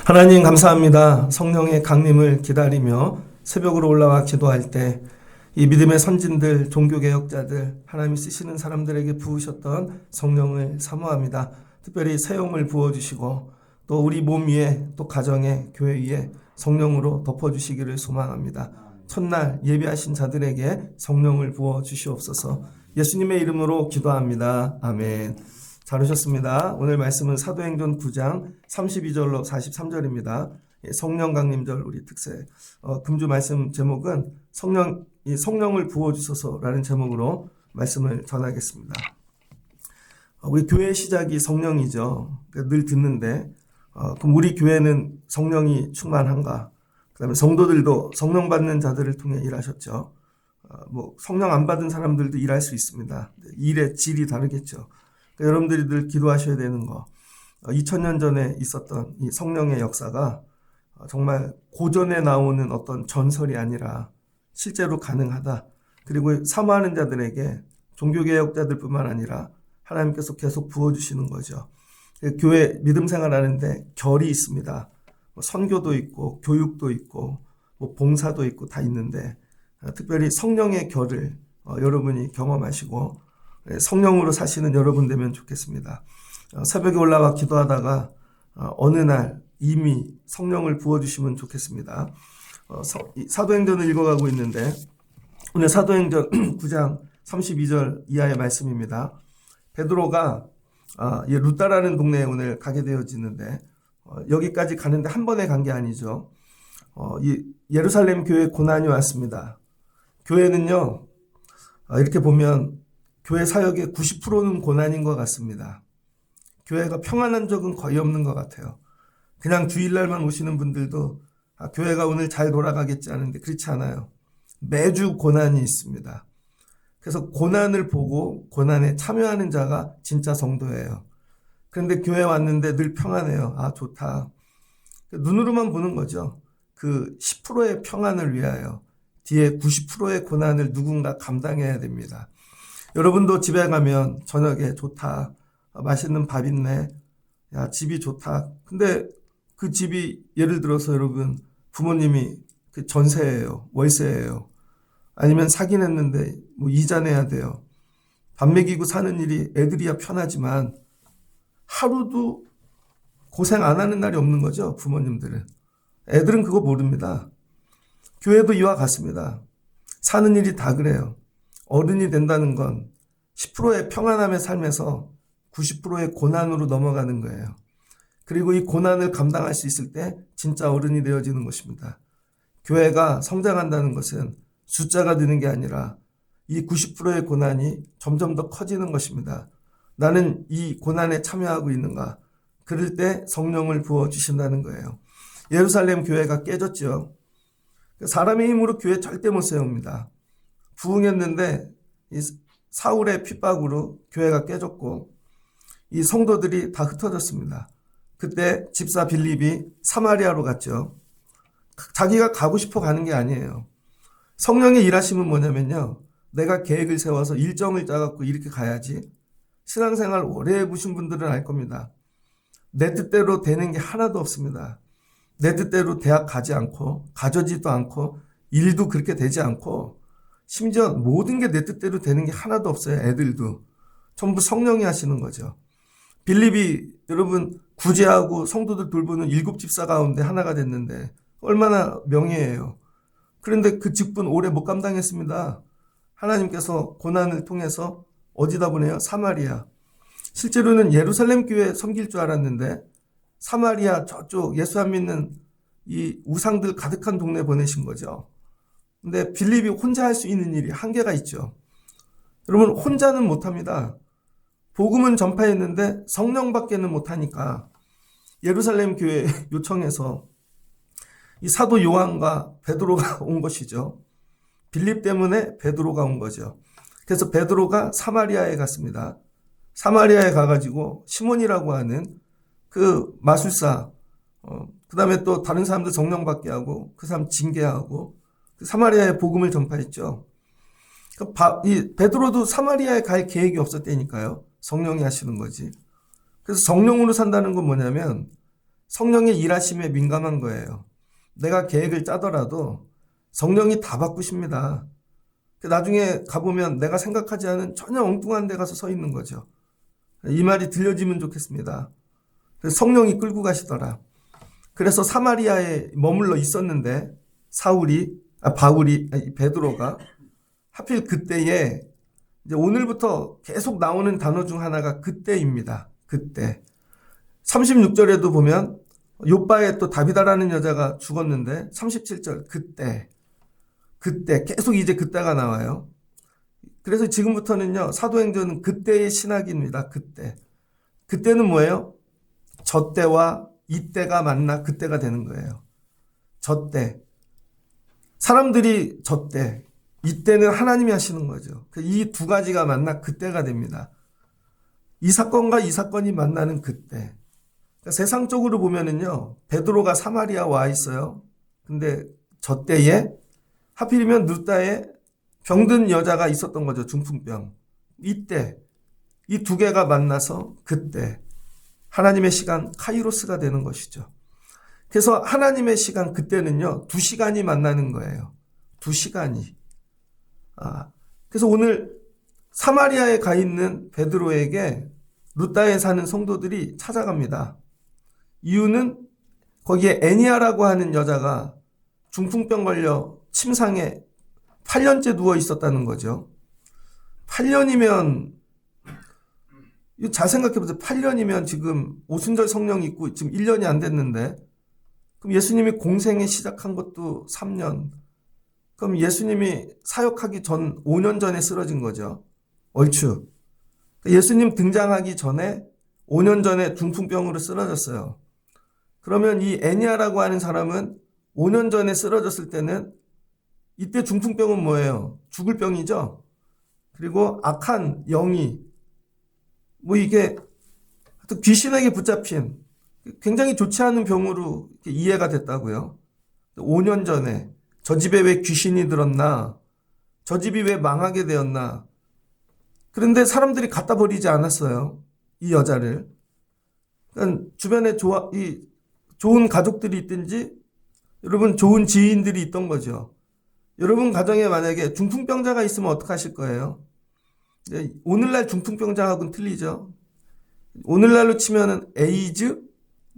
하나님 감사합니다. 성령의 강림을 기다리며 새벽으로 올라와 기도할 때 이 믿음의 선진들, 종교개혁자들, 하나님이 쓰시는 사람들에게 부으셨던 성령을 사모합니다. 특별히 새용을 부어주시고 또 우리 몸 위에 또 가정에 교회 위에 성령으로 덮어주시기를 소망합니다. 첫날 예비하신 자들에게 성령을 부어주시옵소서. 예수님의 이름으로 기도합니다. 아멘. 잘 오셨습니다. 오늘 말씀은 사도행전 9장 32절로 43절입니다. 성령 강림절 우리 특세. 금주 말씀 제목은 성령을 부어주소서라는 제목으로 말씀을 전하겠습니다. 우리 교회 시작이 성령이죠. 늘 듣는데 그럼 우리 교회는 성령이 충만한가? 그 다음에 성도들도 성령 받는 자들을 통해 일하셨죠. 성령 안 받은 사람들도 일할 수 있습니다. 일의 질이 다르겠죠. 그러니까 여러분들이 늘 기도하셔야 되는 거. 2000년 전에 있었던 이 성령의 역사가 정말 고전에 나오는 어떤 전설이 아니라 실제로 가능하다. 그리고 사모하는 자들에게 종교개혁자들뿐만 아니라 하나님께서 계속 부어주시는 거죠. 교회 믿음 생활하는데 결이 있습니다. 선교도 있고 교육도 있고 봉사도 있고 다 있는데 특별히 성령의 결을 여러분이 경험하시고 성령으로 사시는 여러분 되면 좋겠습니다. 새벽에 올라와 기도하다가 어느 날 이미 성령을 부어주시면 좋겠습니다. 사도행전을 읽어가고 있는데 오늘 사도행전 9장 32절 이하의 말씀입니다. 베드로가 루다라는 동네에 오늘 가게 되어지는데 여기까지 가는데 한 번에 간 게 아니죠. 예루살렘 교회 고난이 왔습니다. 교회는요 이렇게 보면 교회 사역의 90%는 고난인 것 같습니다. 교회가 평안한 적은 거의 없는 것 같아요. 그냥 주일날만 오시는 분들도 교회가 오늘 잘 돌아가겠지 하는데 그렇지 않아요. 매주 고난이 있습니다. 그래서 고난을 보고 고난에 참여하는 자가 진짜 성도예요. 그런데 교회 왔는데 늘 평안해요. 좋다. 눈으로만 보는 거죠. 그 10%의 평안을 위하여 뒤에 90%의 고난을 누군가 감당해야 됩니다. 여러분도 집에 가면 저녁에 좋다. 맛있는 밥 있네. 야, 집이 좋다. 근데 그 집이 예를 들어서 여러분 부모님이 그 전세예요. 월세예요. 아니면 사긴 했는데 이자 내야 돼요. 밥 먹이고 사는 일이 애들이야 편하지만 하루도 고생 안 하는 날이 없는 거죠. 부모님들은. 애들은 그거 모릅니다. 교회도 이와 같습니다. 사는 일이 다 그래요. 어른이 된다는 건 10%의 평안함의 삶에서 90%의 고난으로 넘어가는 거예요. 그리고 이 고난을 감당할 수 있을 때 진짜 어른이 되어지는 것입니다. 교회가 성장한다는 것은 숫자가 느는 게 아니라 이 90%의 고난이 점점 더 커지는 것입니다. 나는 이 고난에 참여하고 있는가? 그럴 때 성령을 부어주신다는 거예요. 예루살렘 교회가 깨졌죠. 사람의 힘으로 교회 절대 못 세웁니다. 부흥했는데 이 사울의 핍박으로 교회가 깨졌고 이 성도들이 다 흩어졌습니다. 그때 집사 빌립이 사마리아로 갔죠. 자기가 가고 싶어 가는 게 아니에요. 성령의 일하심은 뭐냐면요. 내가 계획을 세워서 일정을 짜갖고 이렇게 가야지. 신앙생활 오래 해보신 분들은 알 겁니다. 내 뜻대로 되는 게 하나도 없습니다. 내 뜻대로 대학 가지 않고 가져지도 않고 일도 그렇게 되지 않고 심지어 모든 게 내 뜻대로 되는 게 하나도 없어요. 애들도. 전부 성령이 하시는 거죠. 빌립이 여러분 구제하고 성도들 돌보는 7집사 가운데 하나가 됐는데 얼마나 명예예요. 그런데 그 직분 오래 못 감당했습니다. 하나님께서 고난을 통해서 어디다 보내요? 사마리아. 실제로는 예루살렘 교회 섬길 줄 알았는데 사마리아 저쪽 예수 안 믿는 이 우상들 가득한 동네 보내신 거죠. 근데 빌립이 혼자 할 수 있는 일이 한계가 있죠. 여러분 혼자는 못합니다. 복음은 전파했는데 성령밖에는 못하니까 예루살렘 교회 요청해서 이 사도 요한과 베드로가 온 것이죠. 빌립 때문에 베드로가 온 거죠. 그래서 베드로가 사마리아에 갔습니다. 사마리아에 가가지고 시몬이라고 하는 그 마술사, 그 다음에 또 다른 사람들 성령 받게 하고 그 사람 징계하고 그 사마리아에 복음을 전파했죠. 이 베드로도 사마리아에 갈 계획이 없었다니까요. 성령이 하시는 거지. 그래서 성령으로 산다는 건 뭐냐면 성령의 일하심에 민감한 거예요. 내가 계획을 짜더라도 성령이 다 바꾸십니다. 나중에 가보면 내가 생각하지 않은 전혀 엉뚱한 데 가서 서 있는 거죠. 이 말이 들려지면 좋겠습니다. 그래서 성령이 끌고 가시더라. 그래서 사마리아에 머물러 있었는데 베드로가 하필 그때에 이제 오늘부터 계속 나오는 단어 중 하나가 그때입니다. 그때. 36절에도 보면 요바에 또 다비다라는 여자가 죽었는데 37절 그때 계속 이제 그때가 나와요. 그래서 지금부터는요 사도행전은 그때의 신학입니다. 그때는 뭐예요? 저 때와 이때가 만나 그때가 되는 거예요. 저 때. 사람들이 저 때, 이때는 하나님이 하시는 거죠. 이 두 가지가 만나 그때가 됩니다. 이 사건과 이 사건이 만나는 그때. 그러니까 세상적으로 보면은요, 베드로가 사마리아 와 있어요. 근데 저 때에 하필이면 루다에 병든 여자가 있었던 거죠. 중풍병. 이때 이 두 개가 만나서 그때 하나님의 시간 카이로스가 되는 것이죠. 그래서 하나님의 시간 그때는요. 2시간이 만나는 거예요. 2시간이. 그래서 오늘 사마리아에 가 있는 베드로에게 루다에 사는 성도들이 찾아갑니다. 이유는 거기에 애니아라고 하는 여자가 중풍병 걸려 침상에 8년째 누워 있었다는 거죠. 8년이면 잘 생각해보세요. 8년이면 지금 오순절 성령 있고 지금 1년이 안 됐는데 그럼 예수님이 공생에 시작한 것도 3년. 그럼 예수님이 사역하기 전 5년 전에 쓰러진 거죠. 얼추. 예수님 등장하기 전에 5년 전에 중풍병으로 쓰러졌어요. 그러면 이 애니아라고 하는 사람은 5년 전에 쓰러졌을 때는 이때 중풍병은 뭐예요? 죽을 병이죠. 그리고 악한 영이 이게 귀신에게 붙잡힌 굉장히 좋지 않은 병으로 이해가 됐다고요. 5년 전에 저 집에 왜 귀신이 들었나? 저 집이 왜 망하게 되었나? 그런데 사람들이 갖다 버리지 않았어요. 이 여자를. 그러니까 주변에 좋은 가족들이 있든지 여러분 좋은 지인들이 있던 거죠. 여러분 가정에 만약에 중풍병자가 있으면 어떡하실 거예요? 오늘날 중풍병자하고는 틀리죠. 오늘날로 치면은 에이즈?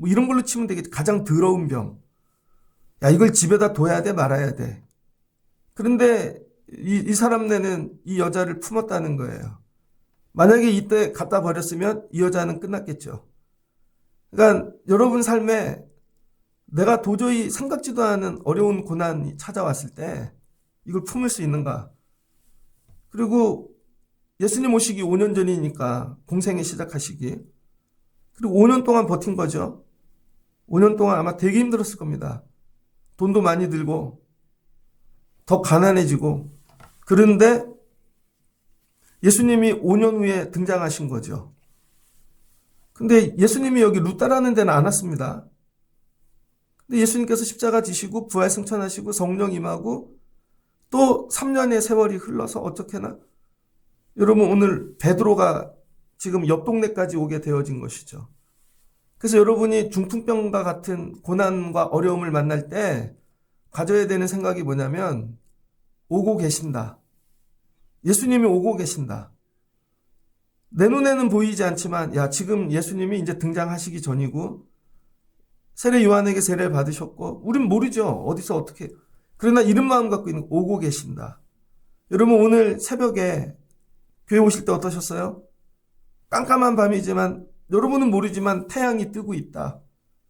이런 걸로 치면 되겠죠. 가장 더러운 병. 야, 이걸 집에다 둬야 돼, 말아야 돼. 그런데 이 사람네는 이 여자를 품었다는 거예요. 만약에 이때 갖다 버렸으면 이 여자는 끝났겠죠. 그러니까 여러분 삶에 내가 도저히 생각지도 않은 어려운 고난이 찾아왔을 때 이걸 품을 수 있는가? 그리고 예수님 오시기 5년 전이니까 공생에 시작하시기. 그리고 5년 동안 버틴 거죠. 5년 동안 아마 되게 힘들었을 겁니다. 돈도 많이 들고 더 가난해지고. 그런데 예수님이 5년 후에 등장하신 거죠. 근데 예수님이 여기 루다라는 데는 안 왔습니다. 근데 예수님께서 십자가 지시고 부활 승천하시고 성령 임하고 또 3년의 세월이 흘러서 어떻게나 여러분 오늘 베드로가 지금 옆 동네까지 오게 되어진 것이죠. 그래서 여러분이 중풍병과 같은 고난과 어려움을 만날 때 가져야 되는 생각이 뭐냐면 오고 계신다. 예수님이 오고 계신다. 내 눈에는 보이지 않지만 지금 예수님이 이제 등장하시기 전이고 세례 요한에게 세례를 받으셨고 우린 모르죠. 어디서 어떻게. 그러나 이런 마음 갖고 있는 오고 계신다. 여러분 오늘 새벽에 교회 오실 때 어떠셨어요? 깜깜한 밤이지만 여러분은 모르지만 태양이 뜨고 있다.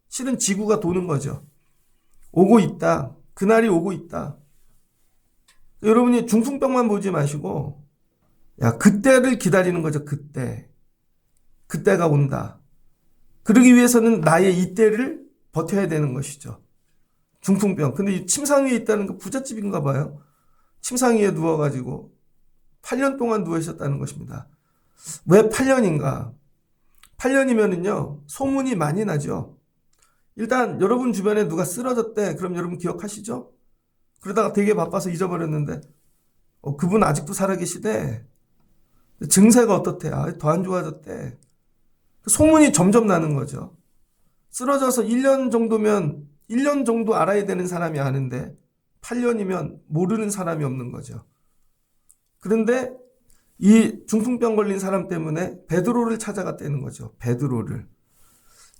실은 지구가 도는 거죠. 오고 있다. 그날이 오고 있다. 여러분이 중풍병만 보지 마시고 그때를 기다리는 거죠. 그때가 온다. 그러기 위해서는 나의 이때를 버텨야 되는 것이죠. 중풍병. 근데 이 침상 위에 있다는 거 부잣집인가 봐요. 침상 위에 누워가지고 8년 동안 누워 있었다는 것입니다. 왜 8년인가? 8년이면은요, 소문이 많이 나죠. 일단 여러분 주변에 누가 쓰러졌대. 그럼 여러분 기억하시죠? 그러다가 되게 바빠서 잊어버렸는데 그분 아직도 살아계시대. 증세가 어떻대? 더 안 좋아졌대. 소문이 점점 나는 거죠. 쓰러져서 1년 정도면 1년 정도 알아야 되는 사람이 아는데 8년이면 모르는 사람이 없는 거죠. 그런데 이 중풍병 걸린 사람 때문에 베드로를 찾아갔다는 거죠. 베드로를.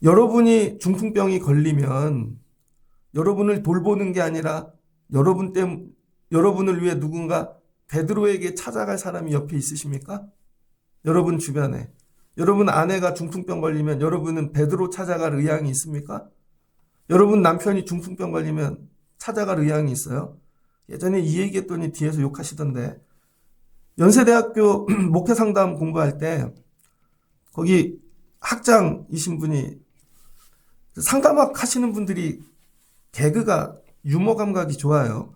여러분이 중풍병이 걸리면 여러분을 돌보는 게 아니라 여러분을 위해 누군가 베드로에게 찾아갈 사람이 옆에 있으십니까? 여러분 주변에. 여러분 아내가 중풍병 걸리면 여러분은 베드로 찾아갈 의향이 있습니까? 여러분 남편이 중풍병 걸리면 찾아갈 의향이 있어요? 예전에 이 얘기했더니 뒤에서 욕하시던데, 연세대학교 목회상담 공부할 때 거기 학장이신 분이, 상담학 하시는 분들이 개그가 유머 감각이 좋아요.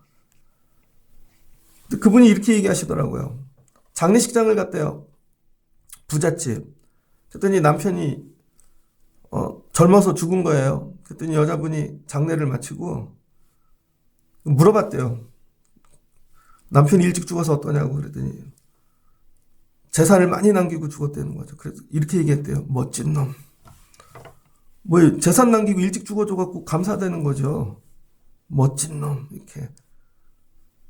그분이 이렇게 얘기하시더라고요. 장례식장을 갔대요. 부잣집. 그랬더니 남편이 젊어서 죽은 거예요. 그랬더니 여자분이 장례를 마치고 물어봤대요. 남편이 일찍 죽어서 어떠냐고. 그랬더니 재산을 많이 남기고 죽었다는 거죠. 그래서 이렇게 얘기했대요. 멋진 놈. 뭐 재산 남기고 일찍 죽어줘갖고 감사되는 거죠. 멋진 놈. 이렇게.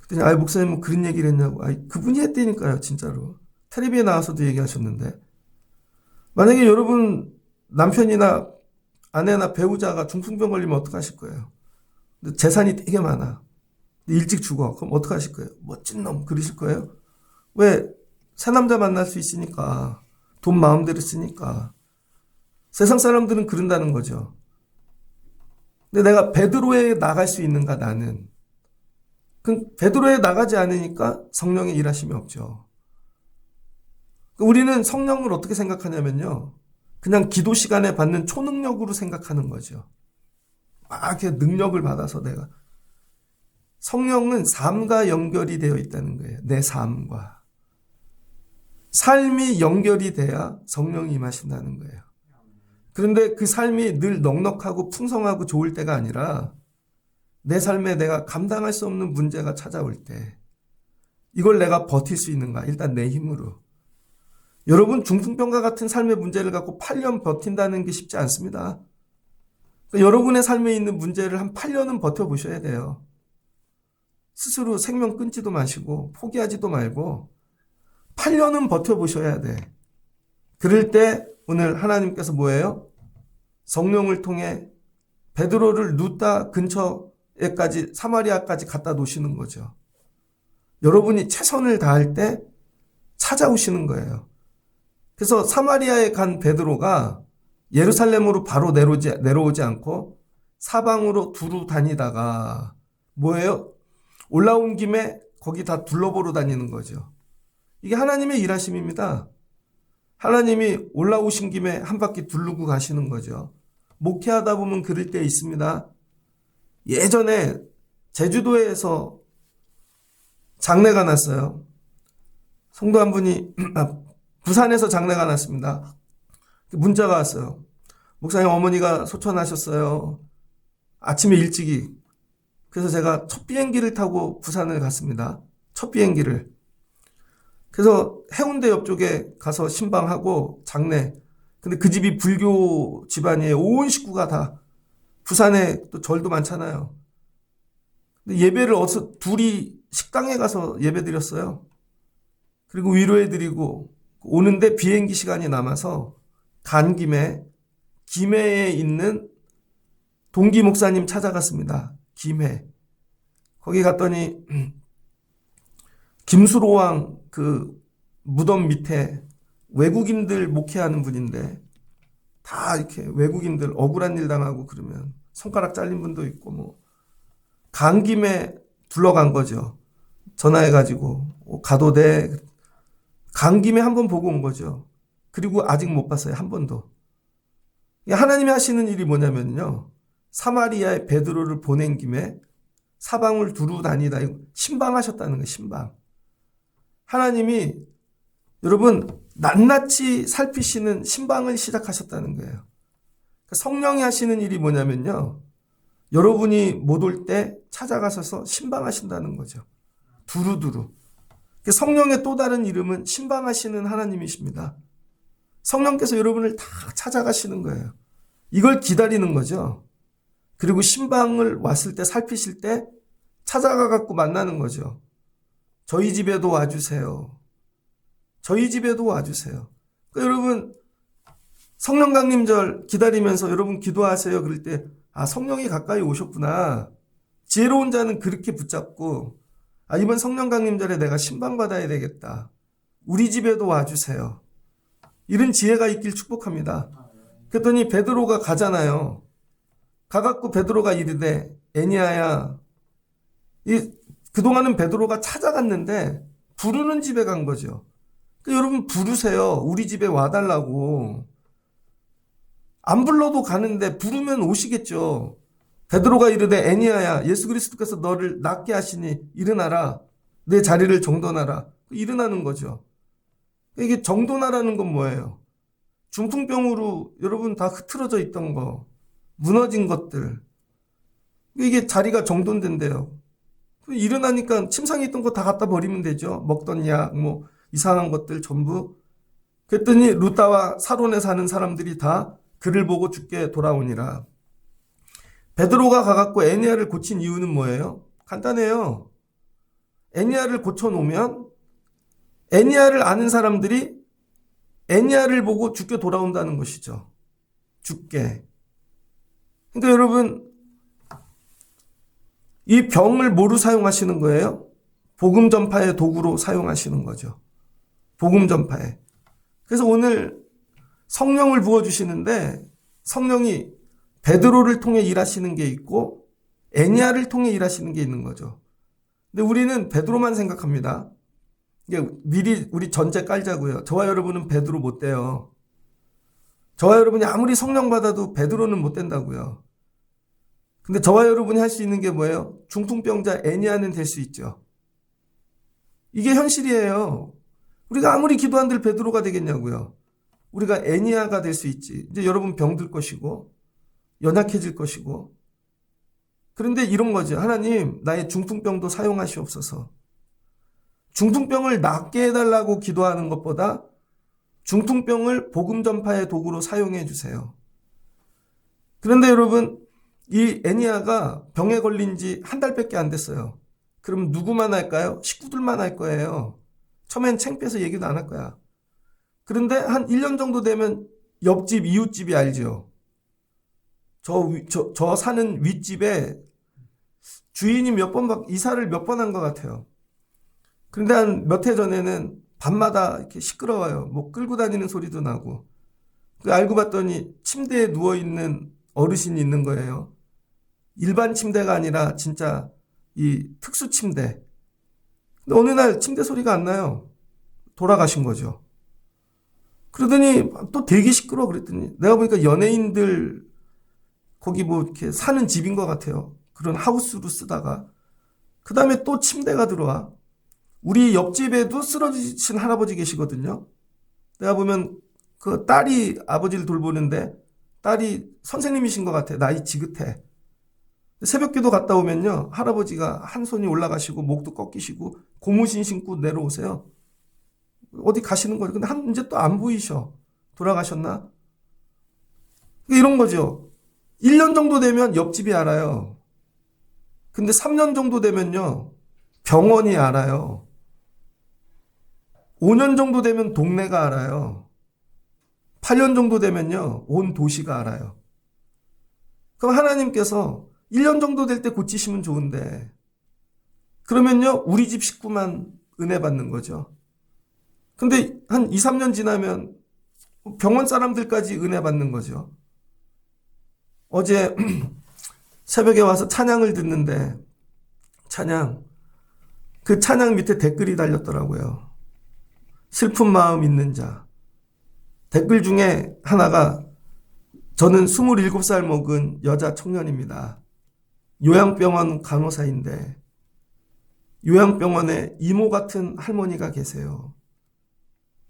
그랬더니 목사님 뭐 그런 얘기를 했냐고. 그분이 했다니까요. 진짜로. 텔레비에 나와서도 얘기하셨는데, 만약에 여러분 남편이나 아내나 배우자가 중풍병 걸리면 어떡하실 거예요? 근데 재산이 되게 많아. 일찍 죽어. 그럼 어떡하실 거예요? 멋진 놈 그러실 거예요? 왜? 새 남자 만날 수 있으니까. 돈 마음대로 쓰니까. 세상 사람들은 그런다는 거죠. 근데 내가 베드로에 나갈 수 있는가, 나는? 그 베드로에 나가지 않으니까 성령의 일하심이 없죠. 우리는 성령을 어떻게 생각하냐면요, 그냥 기도 시간에 받는 초능력으로 생각하는 거죠. 막 이렇게 능력을 받아서 내가. 성령은 삶과 연결이 되어 있다는 거예요. 내 삶과. 삶이 연결이 돼야 성령이 임하신다는 거예요. 그런데 그 삶이 늘 넉넉하고 풍성하고 좋을 때가 아니라, 내 삶에 내가 감당할 수 없는 문제가 찾아올 때 이걸 내가 버틸 수 있는가? 일단 내 힘으로. 여러분, 중풍병과 같은 삶의 문제를 갖고 8년 버틴다는 게 쉽지 않습니다. 그러니까 여러분의 삶에 있는 문제를 한 8년은 버텨보셔야 돼요. 스스로 생명 끊지도 마시고 포기하지도 말고 8년은 버텨보셔야 돼. 그럴 때 오늘 하나님께서 뭐예요? 성령을 통해 베드로를 루다 근처에까지, 사마리아까지 갖다 놓으시는 거죠. 여러분이 최선을 다할 때 찾아오시는 거예요. 그래서 사마리아에 간 베드로가 예루살렘으로 바로 내려오지 않고 사방으로 두루 다니다가 뭐예요? 올라온 김에 거기 다 둘러보러 다니는 거죠. 이게 하나님의 일하심입니다. 하나님이 올라오신 김에 한 바퀴 두르고 가시는 거죠. 목회하다 보면 그럴 때 있습니다. 예전에 제주도에서 장례가 났어요. 성도 한 분이 부산에서 장례가 났습니다. 문자가 왔어요. 목사님, 어머니가 소천하셨어요. 아침에 일찍이. 그래서 제가 첫 비행기를 타고 부산을 갔습니다. 첫 비행기를. 그래서 해운대 옆쪽에 가서 신방하고 장례. 근데 그 집이 불교 집안이에요. 온 식구가 다. 부산에 또 절도 많잖아요. 근데 예배를 둘이 식당에 가서 예배 드렸어요. 그리고 위로해 드리고 오는데 비행기 시간이 남아서 간 김에 김해에 있는 동기 목사님 찾아갔습니다. 김해. 거기 갔더니 김수로왕 그 무덤 밑에 외국인들 목회하는 분인데, 다 이렇게 외국인들 억울한 일 당하고 그러면 손가락 잘린 분도 있고, 뭐 간 김에 둘러간 거죠. 전화해가지고 가도 돼. 간 김에 한번 보고 온 거죠. 그리고 아직 못 봤어요. 한 번도. 하나님이 하시는 일이 뭐냐면요, 사마리아에 베드로를 보낸 김에 사방을 두루 다니다 신방하셨다는 거예요. 신방. 하나님이 여러분 낱낱이 살피시는 신방을 시작하셨다는 거예요. 그러니까 성령이 하시는 일이 뭐냐면요, 여러분이 못 올 때 찾아가셔서 신방하신다는 거죠. 두루두루. 성령의 또 다른 이름은 신방하시는 하나님이십니다. 성령께서 여러분을 다 찾아가시는 거예요. 이걸 기다리는 거죠. 그리고 신방을 왔을 때 살피실 때 찾아가 갖고 만나는 거죠. 저희 집에도 와주세요. 저희 집에도 와주세요. 그러니까 여러분 성령 강림절 기다리면서 여러분 기도하세요. 그럴 때 성령이 가까이 오셨구나. 지혜로운 자는 그렇게 붙잡고 이번 성령 강림절에 내가 신방 받아야 되겠다. 우리 집에도 와주세요. 이런 지혜가 있길 축복합니다. 그랬더니 베드로가 가잖아요. 가갖고 베드로가 이르되 애니야야. 그동안은 베드로가 찾아갔는데 부르는 집에 간 거죠. 그러니까 여러분 부르세요. 우리 집에 와달라고. 안 불러도 가는데 부르면 오시겠죠. 베드로가 이르되 애니야야 예수 그리스도께서 너를 낫게 하시니 일어나라. 내 자리를 정돈하라. 일어나는 거죠. 이게 정돈하라는 건 뭐예요? 중풍병으로 여러분 다 흐트러져 있던 거, 무너진 것들. 이게 자리가 정돈된대요. 일어나니까 침상에 있던 거 다 갖다 버리면 되죠. 먹던 약, 이상한 것들 전부. 그랬더니 루다와 사론에 사는 사람들이 다 그를 보고 죽게 돌아오니라. 베드로가 가갖고 애니야를 고친 이유는 뭐예요? 간단해요. 애니야를 고쳐놓으면 애니야를 아는 사람들이 애니야를 보고 죽게 돌아온다는 것이죠. 죽게. 그러니까 여러분 이 병을 뭐로 사용하시는 거예요? 복음 전파의 도구로 사용하시는 거죠. 복음 전파에. 그래서 오늘 성령을 부어주시는데 성령이 베드로를 통해 일하시는 게 있고 애니야를 통해 일하시는 게 있는 거죠. 근데 우리는 베드로만 생각합니다. 미리 우리 전제 깔자고요. 저와 여러분은 베드로 못 돼요. 저와 여러분이 아무리 성령 받아도 베드로는 못 된다고요. 근데 저와 여러분이 할 수 있는 게 뭐예요? 중풍병자 애니야는 될 수 있죠. 이게 현실이에요. 우리가 아무리 기도한들 베드로가 되겠냐고요. 우리가 애니야가 될 수 있지. 이제 여러분 병들 것이고 연약해질 것이고. 그런데 이런 거죠. 하나님 나의 중풍병도 사용하시옵소서. 중풍병을 낫게 해달라고 기도하는 것보다 중풍병을 복음 전파의 도구로 사용해 주세요. 그런데 여러분 이 애니야가 병에 걸린 지 한 달밖에 안 됐어요. 그럼 누구만 할까요? 식구들만 할 거예요. 처음엔 창피해서 얘기도 안 할 거야. 그런데 한 1년 정도 되면 옆집, 이웃집이 알죠. 저 사는 윗집에 주인이 이사를 몇 번 한 것 같아요. 그런데 한 몇 해 전에는 밤마다 이렇게 시끄러워요. 끌고 다니는 소리도 나고. 알고 봤더니 침대에 누워있는 어르신이 있는 거예요. 일반 침대가 아니라 진짜 이 특수 침대. 근데 어느 날 침대 소리가 안 나요. 돌아가신 거죠. 그러더니 또 되게 시끄러워 그랬더니 내가 보니까 연예인들 거기 이렇게 사는 집인 것 같아요. 그런 하우스로 쓰다가. 그 다음에 또 침대가 들어와. 우리 옆집에도 쓰러지신 할아버지 계시거든요. 내가 보면 그 딸이 아버지를 돌보는데 딸이 선생님이신 것 같아. 나이 지긋해. 새벽기도 갔다 오면요. 할아버지가 한 손이 올라가시고 목도 꺾이시고 고무신 신고 내려오세요. 어디 가시는 거죠. 근데 이제 또 안 보이셔. 돌아가셨나? 이런 거죠. 1년 정도 되면 옆집이 알아요. 근데 3년 정도 되면요. 병원이 알아요. 5년 정도 되면 동네가 알아요. 8년 정도 되면요. 온 도시가 알아요. 그럼 하나님께서 1년 정도 될 때 고치시면 좋은데 그러면요. 우리 집 식구만 은혜 받는 거죠. 근데 한 2, 3년 지나면 병원 사람들까지 은혜 받는 거죠. 어제 새벽에 와서 찬양을 듣는데 그 찬양 밑에 댓글이 달렸더라고요. 슬픈 마음 있는 자. 댓글 중에 하나가 저는 27살 먹은 여자 청년입니다. 요양병원 간호사인데 요양병원에 이모 같은 할머니가 계세요.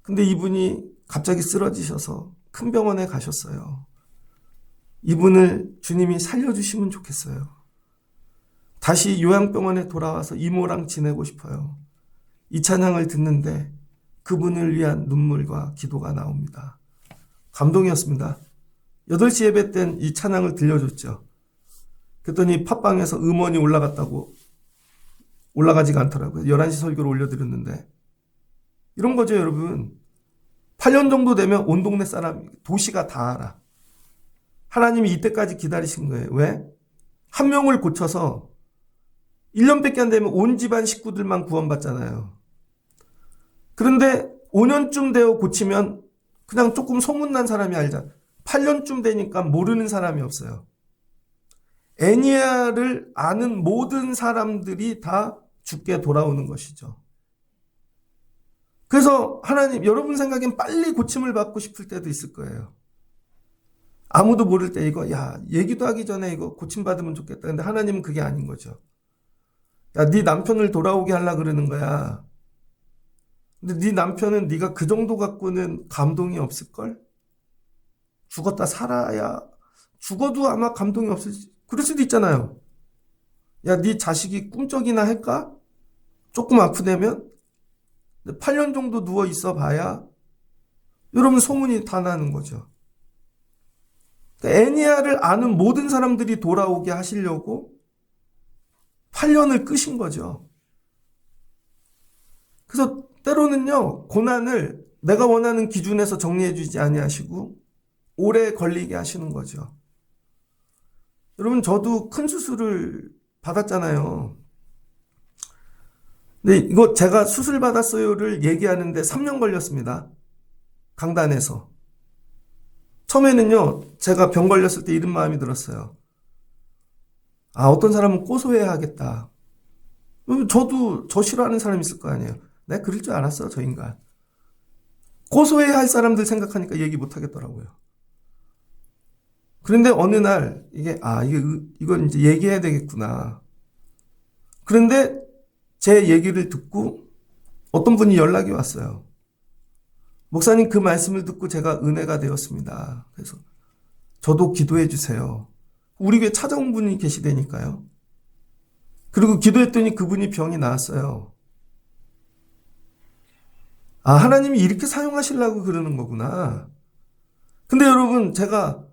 근데 이분이 갑자기 쓰러지셔서 큰 병원에 가셨어요. 이분을 주님이 살려주시면 좋겠어요. 다시 요양병원에 돌아와서 이모랑 지내고 싶어요. 이 찬양을 듣는데 그분을 위한 눈물과 기도가 나옵니다. 감동이었습니다. 8시 예배 땐 이 찬양을 들려줬죠. 그랬더니 팟빵에서 음원이 올라가지가 않더라고요. 11시 설교를 올려드렸는데. 이런 거죠, 여러분. 8년 정도 되면 온 동네 사람, 도시가 다 알아. 하나님이 이때까지 기다리신 거예요. 왜? 한 명을 고쳐서 1년밖에 안 되면 온 집안 식구들만 구원받잖아요. 그런데 5년쯤 되어 고치면 그냥 조금 소문난 사람이 알자. 8년쯤 되니까 모르는 사람이 없어요. 애니야를 아는 모든 사람들이 다 죽게 돌아오는 것이죠. 그래서 하나님, 여러분 생각엔 빨리 고침을 받고 싶을 때도 있을 거예요. 아무도 모를 때 이거, 얘기도 하기 전에 이거 고침받으면 좋겠다. 근데 하나님은 그게 아닌 거죠. 네 남편을 돌아오게 하려고 그러는 거야. 근데 네 남편은 네가 그 정도 갖고는 감동이 없을걸? 죽었다 살아야, 죽어도 아마 감동이 없을지, 그럴 수도 있잖아요. 네 자식이 꿈쩍이나 할까? 조금 아프다면? 8년 정도 누워 있어 봐야 여러분 소문이 다 나는 거죠. 애니야를 아는 모든 사람들이 돌아오게 하시려고 8년을 끄신 거죠. 그래서 때로는요, 고난을 내가 원하는 기준에서 정리해 주지 아니하시고 오래 걸리게 하시는 거죠. 여러분, 저도 큰 수술을 받았잖아요. 근데 이거 제가 수술 받았어요를 얘기하는데 3년 걸렸습니다. 강단에서. 처음에는요, 제가 병 걸렸을 때 이런 마음이 들었어요. 어떤 사람은 고소해야 하겠다. 저도 저 싫어하는 사람이 있을 거 아니에요. 내가 그럴 줄 알았어, 저 인간. 고소해야 할 사람들 생각하니까 얘기 못 하겠더라고요. 그런데 어느 날 이건 이제 얘기해야 되겠구나. 그런데 제 얘기를 듣고 어떤 분이 연락이 왔어요. 목사님, 그 말씀을 듣고 제가 은혜가 되었습니다. 그래서 저도 기도해 주세요. 우리 교회 찾아온 분이 계시다니까요. 그리고 기도했더니 그분이 병이 나았어요. 하나님이 이렇게 사용하시려고 그러는 거구나. 근데 여러분, 제가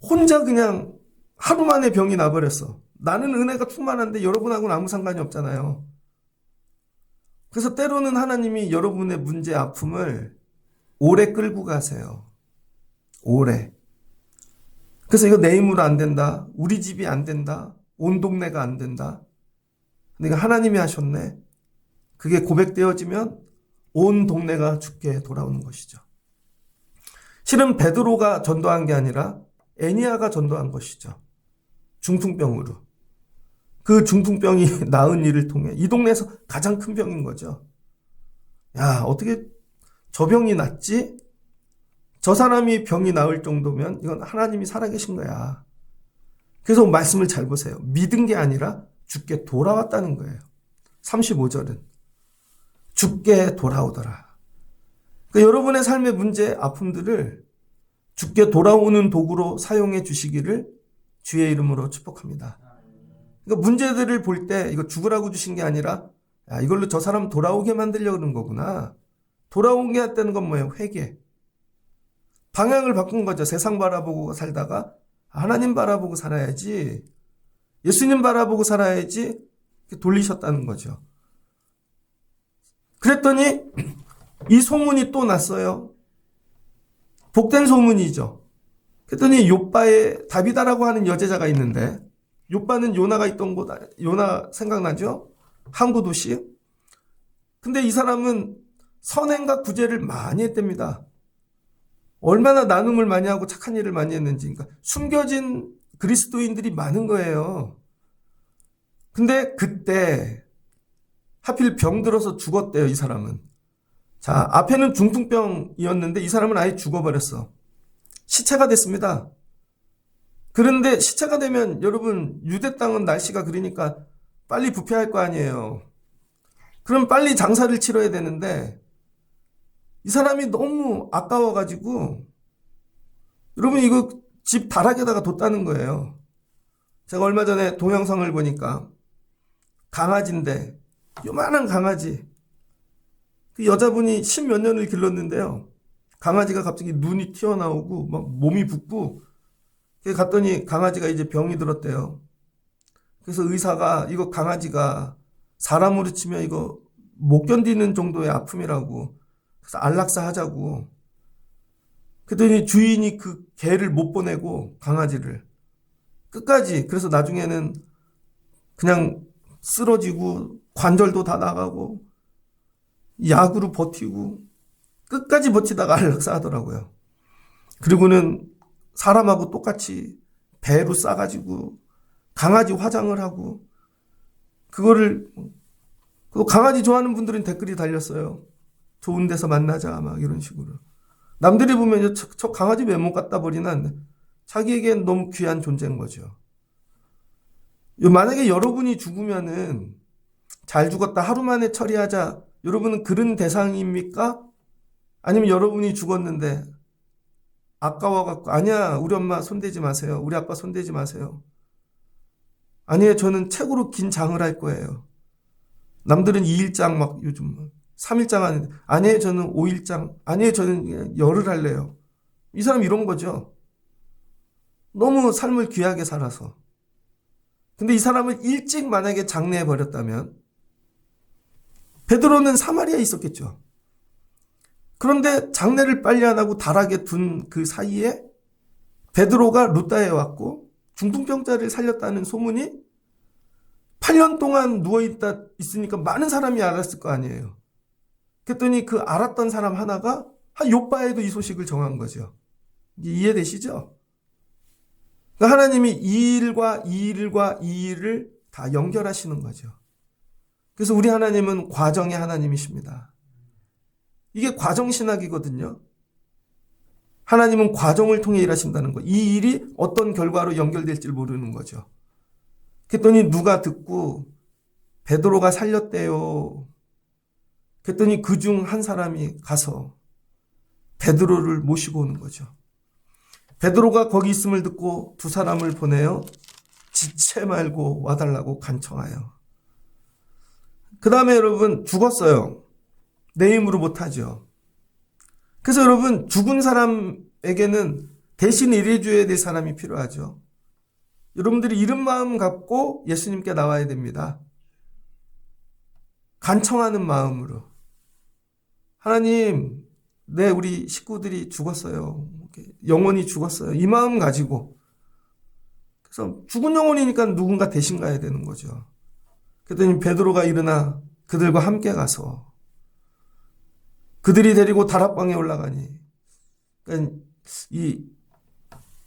혼자 그냥 하루 만에 병이 나버렸어. 나는 은혜가 충만한데 여러분하고는 아무 상관이 없잖아요. 그래서 때로는 하나님이 여러분의 문제, 아픔을 오래 끌고 가세요. 오래. 그래서 이거 내 힘으로 안 된다. 우리 집이 안 된다. 온 동네가 안 된다. 근데 하나님이 하셨네. 그게 고백되어지면 온 동네가 죽게 돌아오는 것이죠. 실은 베드로가 전도한 게 아니라 애니야가 전도한 것이죠. 중풍병으로. 그 중풍병이 나은 일을 통해 이 동네에서 가장 큰 병인 거죠. 어떻게 저 병이 낫지? 저 사람이 병이 나을 정도면 이건 하나님이 살아계신 거야. 그래서 말씀을 잘 보세요. 믿은 게 아니라 죽게 돌아왔다는 거예요. 35절은 죽게 돌아오더라. 그러니까 여러분의 삶의 문제, 아픔들을 죽게 돌아오는 도구로 사용해 주시기를 주의 이름으로 축복합니다. 그러니까 문제들을 볼 때 이거 죽으라고 주신 게 아니라 이걸로 저 사람 돌아오게 만들려고 그러는 거구나. 돌아오게 했다는 건 뭐예요? 회개. 방향을 바꾼 거죠. 세상 바라보고 살다가 하나님 바라보고 살아야지, 예수님 바라보고 살아야지 돌리셨다는 거죠. 그랬더니 이 소문이 또 났어요. 복된 소문이죠. 그랬더니 욥바에 다비다라고 하는 여제자가 있는데, 욥바는 요나가 있던 곳, 요나 생각나죠? 항구 도시. 근데 이 사람은 선행과 구제를 많이 했답니다. 얼마나 나눔을 많이 하고 착한 일을 많이 했는지. 그러니까 숨겨진 그리스도인들이 많은 거예요. 근데 그때 하필 병들어서 죽었대요, 이 사람은. 자, 앞에는 중풍병이었는데 이 사람은 아예 죽어버렸어. 시체가 됐습니다. 그런데 시체가 되면 여러분, 유대 땅은 날씨가 그러니까 빨리 부패할 거 아니에요. 그럼 빨리 장사를 치러야 되는데 이 사람이 너무 아까워가지고, 여러분 이거 집 다락에다가 뒀다는 거예요. 제가 얼마 전에 동영상을 보니까 강아지인데, 요만한 강아지, 그 여자분이 10몇 년을 길렀는데요. 강아지가 갑자기 눈이 튀어나오고 막 몸이 붓고 갔더니 강아지가 이제 병이 들었대요. 그래서 의사가 이거 강아지가 사람으로 치면 이거 못 견디는 정도의 아픔이라고. 그래서 안락사 하자고. 그랬더니 주인이 그 개를 못 보내고 강아지를 끝까지. 그래서 나중에는 그냥 쓰러지고 관절도 다 나가고 약으로 버티고 끝까지 버티다가 안락사 하더라고요. 그리고는 사람하고 똑같이 배로 싸가지고 강아지 화장을 하고 그거를 강아지 좋아하는 분들은 댓글이 달렸어요. 좋은 데서 만나자 막 이런 식으로. 남들이 보면 저 강아지 왜 못 갖다 버리나 자기에겐 너무 귀한 존재인 거죠. 만약에 여러분이 죽으면은 잘 죽었다 하루 만에 처리하자. 여러분은 그런 대상입니까? 아니면 여러분이 죽었는데 아까워갖고 아니야 우리 엄마 손대지 마세요. 우리 아빠 손대지 마세요. 아니에요 저는 책으로 긴 장을 할 거예요. 남들은 2일장 막 요즘 3일장 하는데 아니에요 저는 5일장 아니에요 저는 열흘 할래요. 이 사람 이런 거죠. 너무 삶을 귀하게 살아서. 근데 이 사람을 일찍 만약에 장례해 버렸다면 베드로는 사마리아에 있었겠죠. 그런데 장례를 빨리 안 하고 다락에 둔 그 사이에 베드로가 루다에 왔고 중풍병자를 살렸다는 소문이 8년 동안 누워있다 있으니까 많은 사람이 알았을 거 아니에요. 그랬더니 그 알았던 사람 하나가 한 요바에도 이 소식을 정한 거죠. 이해되시죠? 그러니까 하나님이 이 일과 이 일과 이 일을 다 연결하시는 거죠. 그래서 우리 하나님은 과정의 하나님이십니다. 이게 과정신학이거든요. 하나님은 과정을 통해 일하신다는 거. 이 일이 어떤 결과로 연결될지 모르는 거죠. 그랬더니 누가 듣고 베드로가 살렸대요. 그랬더니 그중 한 사람이 가서 베드로를 모시고 오는 거죠. 베드로가 거기 있음을 듣고 두 사람을 보내요. 지체 말고 와달라고 간청하여. 그 다음에 여러분 죽었어요. 내 힘으로 못하죠. 그래서 여러분 죽은 사람에게는 대신 일해줘야 될 사람이 필요하죠. 여러분들이 이런 마음 갖고 예수님께 나와야 됩니다. 간청하는 마음으로. 하나님, 우리 식구들이 죽었어요. 영혼이 죽었어요. 이 마음 가지고. 그래서 죽은 영혼이니까 누군가 대신 가야 되는 거죠. 그랬더니 베드로가 일어나 그들과 함께 가서 그들이 데리고 다락방에 올라가니. 그러니까 이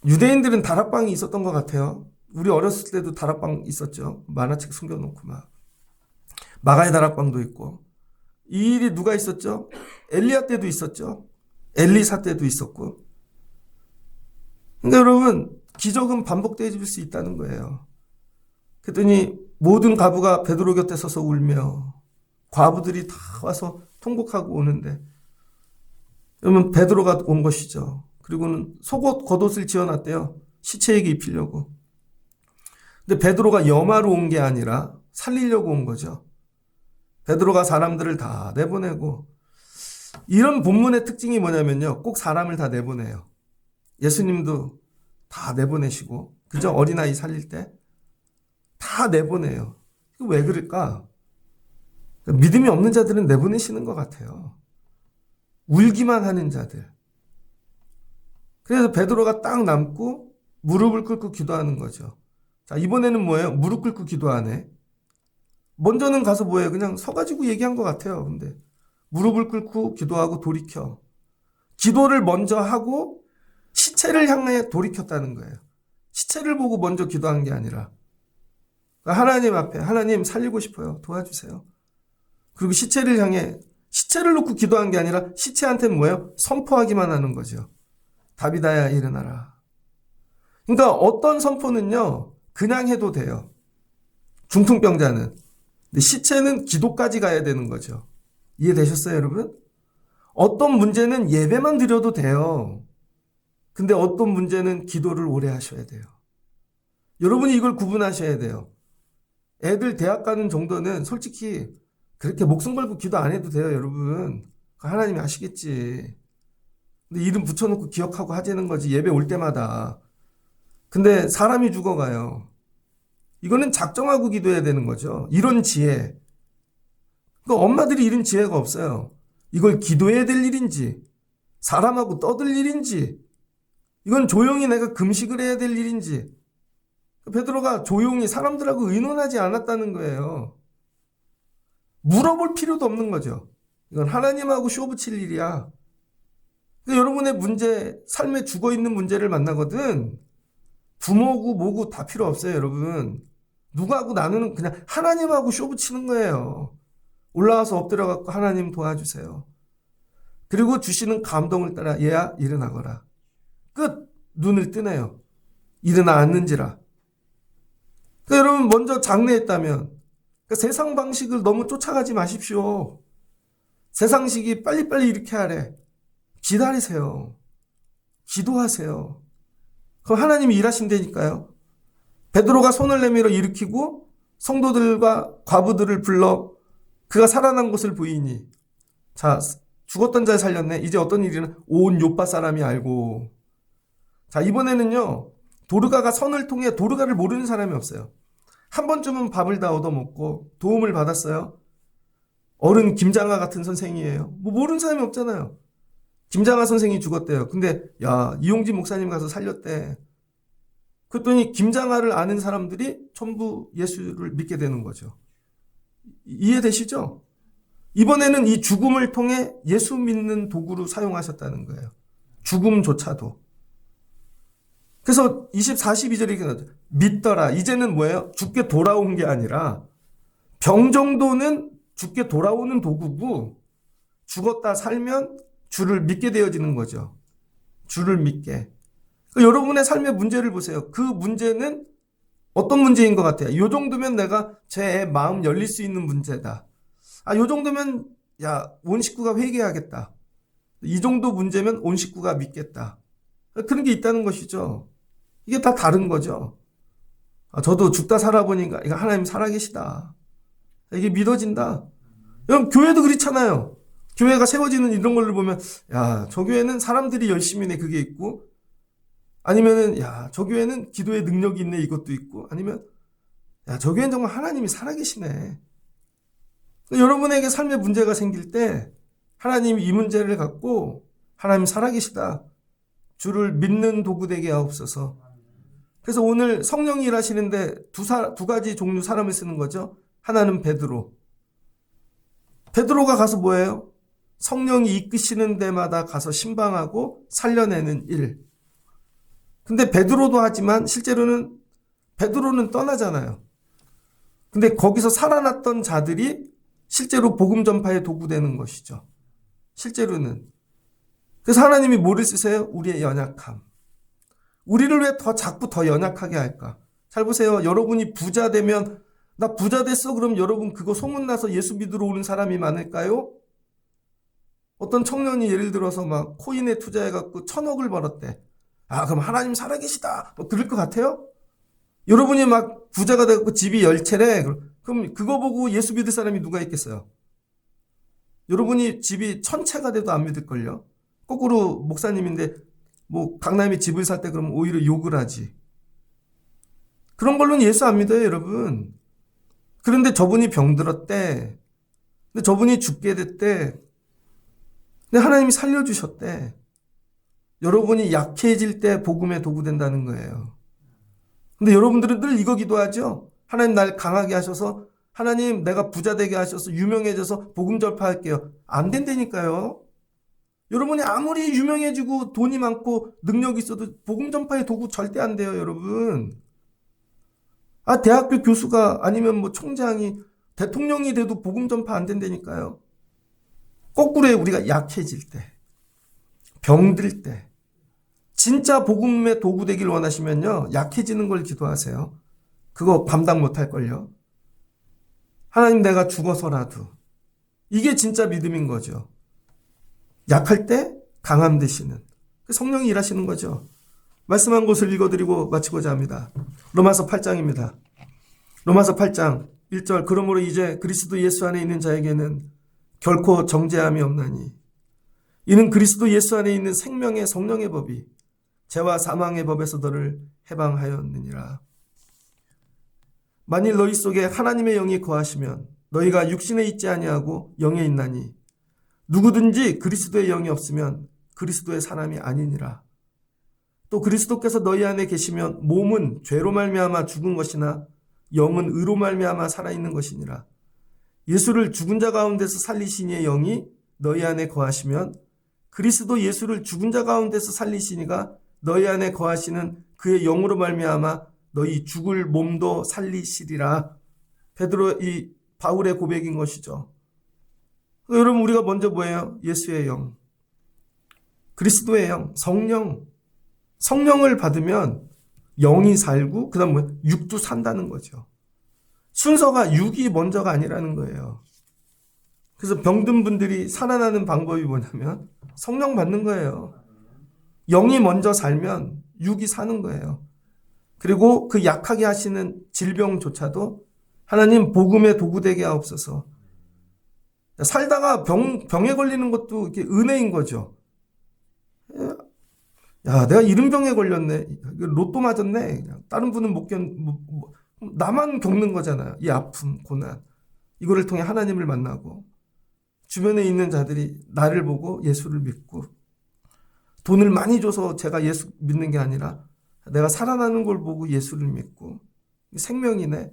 유대인들은 다락방이 있었던 것 같아요. 우리 어렸을 때도 다락방 있었죠. 만화책 숨겨놓고 막. 마가의 다락방도 있고. 이 일이 누가 있었죠? 엘리야 때도 있었죠. 엘리사 때도 있었고. 그러니까 여러분 기적은 반복될 수 있다는 거예요. 그랬더니 모든 과부가 베드로 곁에 서서 울며 과부들이 다 와서 통곡하고 오는데 여러분 베드로가 온 것이죠. 그리고는 속옷 겉옷을 지어놨대요. 시체에게 입히려고. 근데 베드로가 염하러 온 게 아니라 살리려고 온 거죠. 베드로가 사람들을 다 내보내고 이런 본문의 특징이 뭐냐면요. 꼭 사람을 다 내보내요. 예수님도 다 내보내시고 그저 어린아이 살릴 때 다 내보내요. 왜 그럴까? 믿음이 없는 자들은 내보내시는 것 같아요. 울기만 하는 자들. 그래서 베드로가 딱 남고 무릎을 꿇고 기도하는 거죠. 자, 이번에는 뭐예요? 무릎 꿇고 기도하네. 먼저는 가서 뭐예요? 그냥 서가지고 얘기한 것 같아요. 근데 무릎을 꿇고 기도하고 돌이켜. 기도를 먼저 하고 시체를 향해 돌이켰다는 거예요. 시체를 보고 먼저 기도한 게 아니라 하나님 앞에 하나님 살리고 싶어요. 도와주세요. 그리고 시체를 향해 시체를 놓고 기도한 게 아니라 시체한테는 뭐예요? 선포하기만 하는 거죠. 다비다야 일어나라. 그러니까 어떤 선포는요. 그냥 해도 돼요. 중풍병자는. 근데 시체는 기도까지 가야 되는 거죠. 이해되셨어요 여러분? 어떤 문제는 예배만 드려도 돼요. 근데 어떤 문제는 기도를 오래 하셔야 돼요. 여러분이 이걸 구분하셔야 돼요. 애들 대학 가는 정도는 솔직히 그렇게 목숨 걸고 기도 안 해도 돼요, 여러분. 하나님이 아시겠지. 근데 이름 붙여놓고 기억하고 하자는 거지, 예배 올 때마다. 근데 사람이 죽어가요. 이거는 작정하고 기도해야 되는 거죠. 이런 지혜. 그러니까 엄마들이 이런 지혜가 없어요. 이걸 기도해야 될 일인지, 사람하고 떠들 일인지, 이건 조용히 내가 금식을 해야 될 일인지. 베드로가 조용히 사람들하고 의논하지 않았다는 거예요. 물어볼 필요도 없는 거죠. 이건 하나님하고 쇼 붙일 일이야. 그러니까 여러분의 문제, 삶에 죽어있는 문제를 만나거든 부모고 뭐고 다 필요 없어요, 여러분. 누구하고 나누는 그냥 하나님하고 쇼 붙이는 거예요. 올라와서 엎드려갖고 하나님 도와주세요. 그리고 주시는 감동을 따라 얘야 일어나거라. 끝. 눈을 뜨네요. 일어나 앉는지라. 그러니까 여러분 먼저 장례했다면 그러니까 세상 방식을 너무 쫓아가지 마십시오. 세상식이 빨리빨리 이렇게 하래. 기다리세요. 기도하세요. 그럼 하나님이 일하신다니까요. 베드로가 손을 내밀어 일으키고 성도들과 과부들을 불러 그가 살아난 것을 보이니 자 죽었던 자를 살렸네. 이제 어떤 일이는 온 요파 사람이 알고. 자 이번에는요. 도르가가 선을 통해 도르가를 모르는 사람이 없어요. 한 번쯤은 밥을 다 얻어먹고 도움을 받았어요. 어른 김장하 같은 선생이에요. 뭐 모르는 사람이 없잖아요. 김장하 선생이 죽었대요. 근데 야 이용진 목사님 가서 살렸대. 그랬더니 김장하를 아는 사람들이 전부 예수를 믿게 되는 거죠. 이해되시죠? 이번에는 이 죽음을 통해 예수 믿는 도구로 사용하셨다는 거예요. 죽음조차도. 그래서 42절에 이렇게 나오죠. 믿더라. 이제는 뭐예요? 죽게 돌아온 게 아니라 병 정도는 죽게 돌아오는 도구고 죽었다 살면 주를 믿게 되어지는 거죠. 주를 믿게. 여러분의 삶의 문제를 보세요. 그 문제는 어떤 문제인 것 같아요? 이 정도면 내가 제 마음 열릴 수 있는 문제다. 이 정도면 온 식구가 회개하겠다. 이 정도 문제면 온 식구가 믿겠다. 그런 게 있다는 것이죠. 이게 다 다른 거죠. 저도 죽다 살아보니까 이거 하나님 살아계시다. 이게 믿어진다. 여러분 교회도 그렇잖아요. 교회가 세워지는 이런 걸로 보면 저 교회는 사람들이 열심히네 그게 있고 아니면은 저 교회는 기도의 능력이 있네 이것도 있고 아니면 저 교회는 정말 하나님이 살아계시네. 여러분에게 삶의 문제가 생길 때 하나님이 이 문제를 갖고 하나님 살아계시다. 주를 믿는 도구 되게 하옵소서. 그래서 오늘 성령이 일하시는데 두 가지 종류 사람을 쓰는 거죠. 하나는 베드로. 베드로가 가서 뭐예요? 성령이 이끄시는 데마다 가서 신방하고 살려내는 일. 근데 베드로도 하지만 실제로는 베드로는 떠나잖아요. 근데 거기서 살아났던 자들이 실제로 복음 전파의 도구 되는 것이죠. 실제로는. 그래서 하나님이 뭐를 쓰세요? 우리의 연약함. 우리를 왜 자꾸 더 연약하게 할까? 잘 보세요. 여러분이 부자 되면 나 부자 됐어. 그럼 여러분 그거 소문나서 예수 믿으러 오는 사람이 많을까요? 어떤 청년이 예를 들어서 막 코인에 투자해갖고 1,000억을 벌었대. 그럼 하나님 살아계시다. 뭐 그럴 것 같아요? 여러분이 막 부자가 돼갖고 집이 10채래. 그럼 그거 보고 예수 믿을 사람이 누가 있겠어요? 여러분이 집이 1,000채가 돼도 안 믿을걸요? 거꾸로 목사님인데 뭐 강남에 집을 살 때 그러면 오히려 욕을 하지. 그런 걸로는 예수 안 믿어요, 여러분. 그런데 저분이 병들었대. 근데 저분이 죽게 됐대. 근데 하나님이 살려주셨대. 여러분이 약해질 때 복음의 도구 된다는 거예요. 근데 여러분들은 늘 이거 기도하죠? 하나님 날 강하게 하셔서 하나님 내가 부자 되게 하셔서 유명해져서 복음 전파할게요. 안 된다니까요. 여러분이 아무리 유명해지고 돈이 많고 능력이 있어도 복음 전파의 도구 절대 안 돼요, 여러분. 대학교 교수가 아니면 뭐 총장이 대통령이 돼도 복음 전파 안 된다니까요. 거꾸로 우리가 약해질 때, 병들 때, 진짜 복음의 도구 되길 원하시면요, 약해지는 걸 기도하세요. 그거 감당 못할걸요. 하나님 내가 죽어서라도. 이게 진짜 믿음인 거죠. 약할 때 강함 되시는 성령이 일하시는 거죠. 말씀한 곳을 읽어드리고 마치고자 합니다. 로마서 8장입니다. 로마서 8장 1절 그러므로 이제 그리스도 예수 안에 있는 자에게는 결코 정죄함이 없나니 이는 그리스도 예수 안에 있는 생명의 성령의 법이 죄와 사망의 법에서 너를 해방하였느니라. 만일 너희 속에 하나님의 영이 거하시면 너희가 육신에 있지 아니하고 영에 있나니 누구든지 그리스도의 영이 없으면 그리스도의 사람이 아니니라. 또 그리스도께서 너희 안에 계시면 몸은 죄로 말미암아 죽은 것이나 영은 의로 말미암아 살아있는 것이니라. 예수를 죽은 자 가운데서 살리신 이의 영이 너희 안에 거하시면 그리스도 예수를 죽은 자 가운데서 살리시니가 너희 안에 거하시는 그의 영으로 말미암아 너희 죽을 몸도 살리시리라. 이 바울의 고백인 것이죠. 여러분 우리가 먼저 뭐예요? 예수의 영, 그리스도의 영, 성령을 받으면 영이 살고 그 다음 뭐예요? 육도 산다는 거죠. 순서가 육이 먼저가 아니라는 거예요. 그래서 병든 분들이 살아나는 방법이 뭐냐면 성령 받는 거예요. 영이 먼저 살면 육이 사는 거예요. 그리고 그 약하게 하시는 질병조차도 하나님 복음의 도구 되게 하옵소서. 살다가 병에 걸리는 것도 이게 은혜인 거죠. 야, 내가 이런 병에 걸렸네. 로또 맞았네. 다른 분은 나만 겪는 거잖아요. 이 아픔, 고난. 이거를 통해 하나님을 만나고 주변에 있는 자들이 나를 보고 예수를 믿고 돈을 많이 줘서 제가 예수 믿는 게 아니라 내가 살아나는 걸 보고 예수를 믿고 생명이네.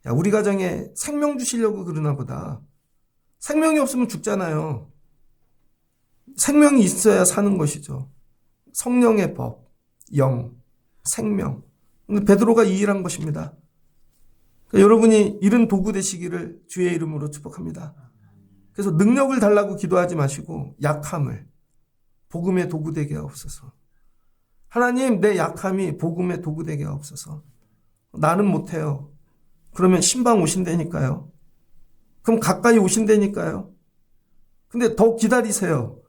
야, 우리 가정에 생명 주시려고 그러나 보다. 생명이 없으면 죽잖아요. 생명이 있어야 사는 것이죠. 성령의 법, 영, 생명. 근데 베드로가 이 일한 것입니다. 그러니까 여러분이 이런 도구 되시기를 주의 이름으로 축복합니다. 그래서 능력을 달라고 기도하지 마시고 약함을 복음의 도구 되게 하옵소서. 하나님, 내 약함이 복음의 도구 되게 하옵소서. 나는 못해요. 그러면 신방 오신다니까요. 그럼 가까이 오신다니까요. 근데 더 기다리세요.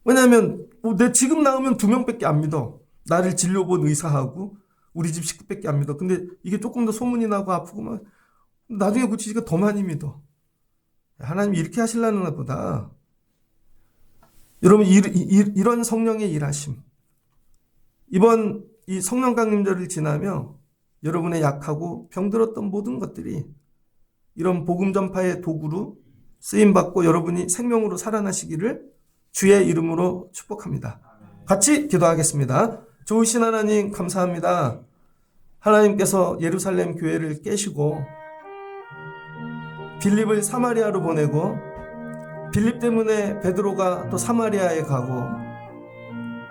왜냐하면 내 지금 나오면 2명밖에 안 믿어. 나를 진료본 의사하고 우리 집 식구밖에 안 믿어. 근데 이게 조금 더 소문이 나고 아프고 막 나중에 고치니까 더 많이 믿어. 하나님이 이렇게 하시려는 보다 여러분 이런 성령의 일하심. 이번 이 성령 강림절을 지나며 여러분의 약하고 병들었던 모든 것들이 이런 복음 전파의 도구로 쓰임받고 여러분이 생명으로 살아나시기를 주의 이름으로 축복합니다. 같이 기도하겠습니다. 좋으신 하나님 감사합니다. 하나님께서 예루살렘 교회를 깨시고 빌립을 사마리아로 보내고 빌립 때문에 베드로가 또 사마리아에 가고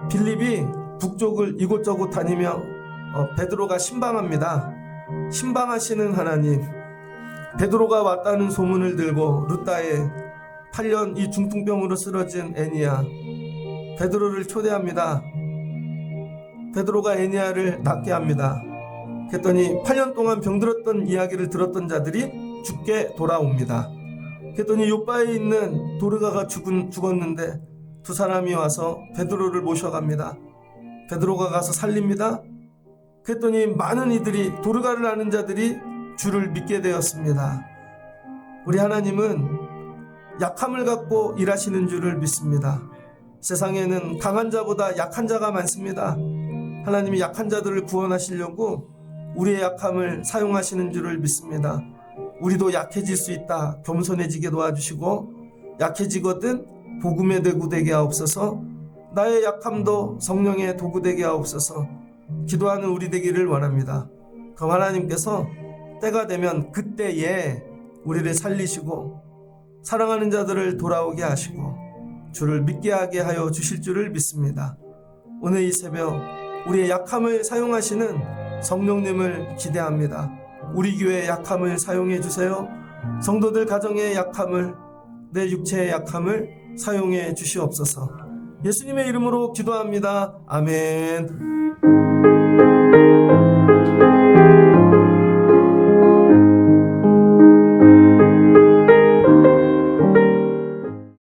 빌립이 북쪽을 이곳저곳 다니며 베드로가 신방합니다. 신방하시는 하나님, 베드로가 왔다는 소문을 들고 루다에 8년 이 중풍병으로 쓰러진 애니야 베드로를 초대합니다. 베드로가 애니야를 낫게 합니다. 그랬더니 8년 동안 병들었던 이야기를 들었던 자들이 죽게 돌아옵니다. 그랬더니 요바에 있는 도르가가 죽었는데 두 사람이 와서 베드로를 모셔갑니다. 베드로가 가서 살립니다. 그랬더니 많은 이들이 도르가를 아는 자들이 주를 믿게 되었습니다. 우리 하나님은 약함을 갖고 일하시는 줄을 믿습니다. 세상에는 강한 자보다 약한 자가 많습니다. 하나님이 약한 자들을 구원하시려고 우리의 약함을 사용하시는 줄을 믿습니다. 우리도 약해질 수 있다. 겸손해지게 도와주시고 약해지거든 복음의 도구 되게 하옵소서. 나의 약함도 성령의 도구 되게 하옵소서. 기도하는 우리 되기를 원합니다. 그럼 하나님께서 때가 되면 그때에 우리를 살리시고 사랑하는 자들을 돌아오게 하시고 주를 믿게 하게 하여 주실 줄을 믿습니다. 오늘 이 새벽 우리의 약함을 사용하시는 성령님을 기대합니다. 우리 교회의 약함을 사용해 주세요. 성도들 가정의 약함을, 내 육체의 약함을 사용해 주시옵소서. 예수님의 이름으로 기도합니다. 아멘.